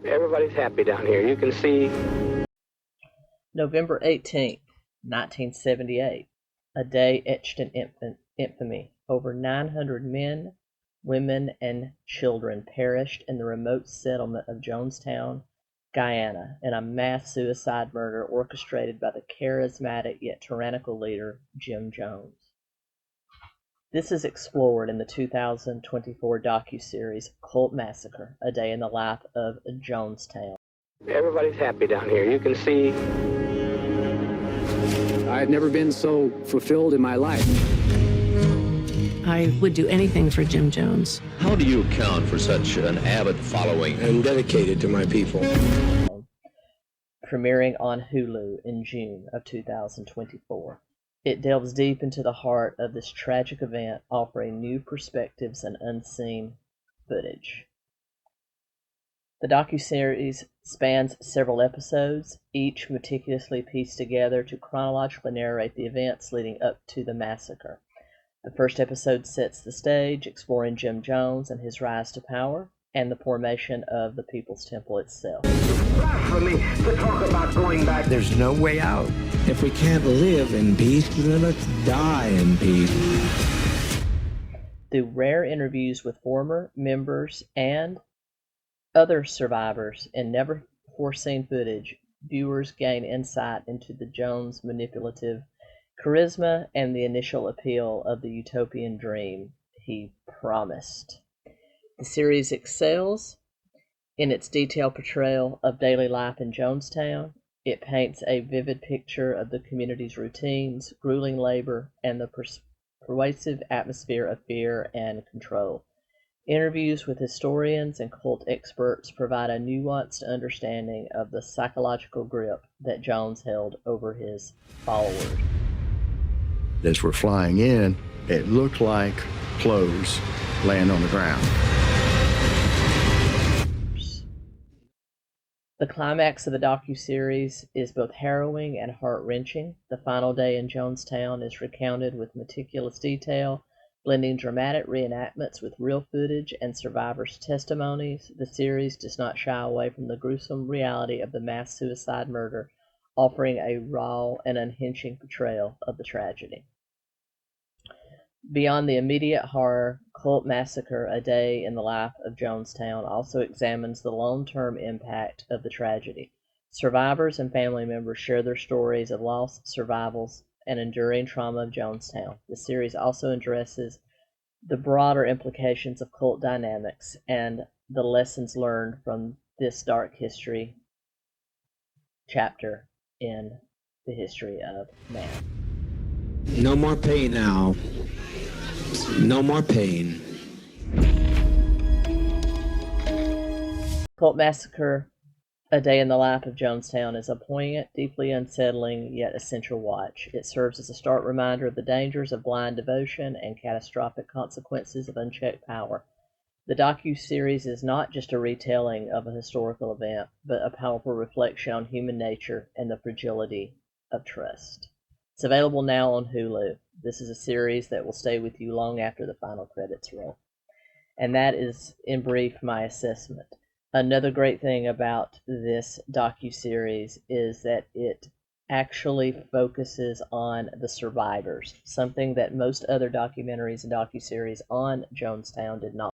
Everybody's happy down here. You can see. November 18th, 1978, a day etched in infamy. Over 900 men, women, and children perished in the remote settlement of Jonestown, Guyana, in a mass suicide murder orchestrated by the charismatic yet tyrannical leader, Jim Jones. This is explored in the 2024 docuseries 𝗙𝗂𝗪, A Day in the Life of Jonestown. Everybody's happy down here. You can see. I had never been so fulfilled in my life. I would do anything for Jim Jones. How do you account for such an avid following? I'm dedicated to my people. Premiering on Hulu in June of 2024. It delves deep into the heart of this tragic event, offering new perspectives and unseen footage. The docuseries spans several episodes, each meticulously pieced together to chronologically narrate the events leading up to the massacre. The first episode sets the stage, exploring Jim Jones and his rise to power, and the formation of the People's Temple itself. Blasphemy to talk about going back. There's no way out. If we can't live in peace, then let's die in peace. Through rare interviews with former members and other survivors and never-before-seen footage, viewers gain insight into the Jones' manipulative charisma and the initial appeal of the utopian dream he promised. The series excels in its detailed portrayal of daily life in Jonestown. It paints a vivid picture of the community's routines, grueling labor, and the pervasive atmosphere of fear and control. Interviews with historians and cult experts provide a nuanced understanding of the psychological grip that Jones held over his followers. As we're flying in, it looked like clothes laying on the ground. The climax of the docuseries is both harrowing and heart-wrenching. The final day in Jonestown is recounted with meticulous detail, blending dramatic reenactments with real footage and survivors' testimonies. The series does not shy away from the gruesome reality of the mass suicide murder, offering a raw and unhinging portrayal of the tragedy. Beyond the immediate horror, 𝗙𝗂𝗪, A Day in the Life of Jonestown also examines the long-term impact of the tragedy. Survivors and family members share their stories of loss, survivals, and enduring trauma of Jonestown. The series also addresses the broader implications of cult dynamics and the lessons learned from this dark history chapter in the history of man. No more pain now. No more pain. 𝗙𝗂𝗪, A Day in the Life of Jonestown is a poignant, deeply unsettling, yet essential watch. It serves as a stark reminder of the dangers of blind devotion and catastrophic consequences of unchecked power. The docuseries is not just a retelling of a historical event, but a powerful reflection on human nature and the fragility of trust. It's available now on Hulu. This is a series that will stay with you long after the final credits roll. And that is, in brief, my assessment. Another great thing about this docuseries is that it actually focuses on the survivors, something that most other documentaries and docuseries on Jonestown did not.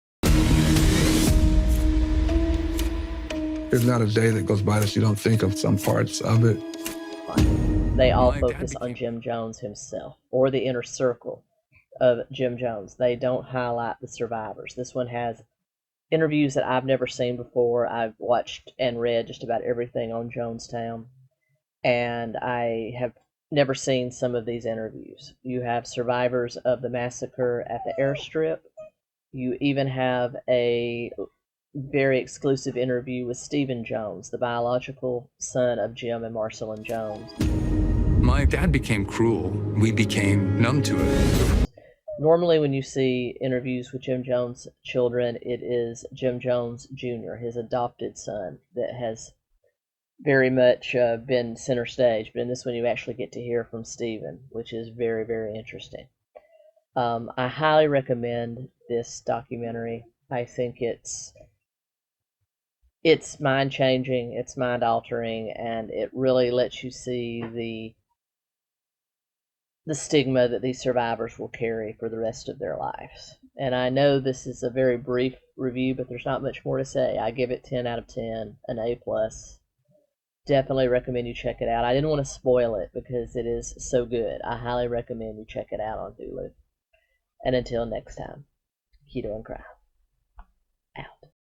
There's not a day that goes by that you don't think of some parts of it. They all focus on Jim Jones himself, or the inner circle of Jim Jones. They don't highlight the survivors. This one has interviews that I've never seen before. I've watched and read just about everything on Jonestown, and I have never seen some of these interviews. You have survivors of the massacre at the airstrip. You even have a very exclusive interview with Stephen Jones, the biological son of Jim and Marcelyn Jones. My dad became cruel. We became numb to it. Normally when you see interviews with Jim Jones' children, it is Jim Jones Jr., his adopted son, that has very much been center stage. But in this one you actually get to hear from Stephen, which is very, very interesting. I highly recommend this documentary. I think it's it's mind-changing, it's mind-altering, and it really lets you see the stigma that these survivors will carry for the rest of their lives. And I know this is a very brief review, but there's not much more to say. I give it 10 out of 10, an A+. Definitely recommend you check it out. I didn't want to spoil it because it is so good. I highly recommend you check it out on Hulu. And until next time, keto and cry. Out.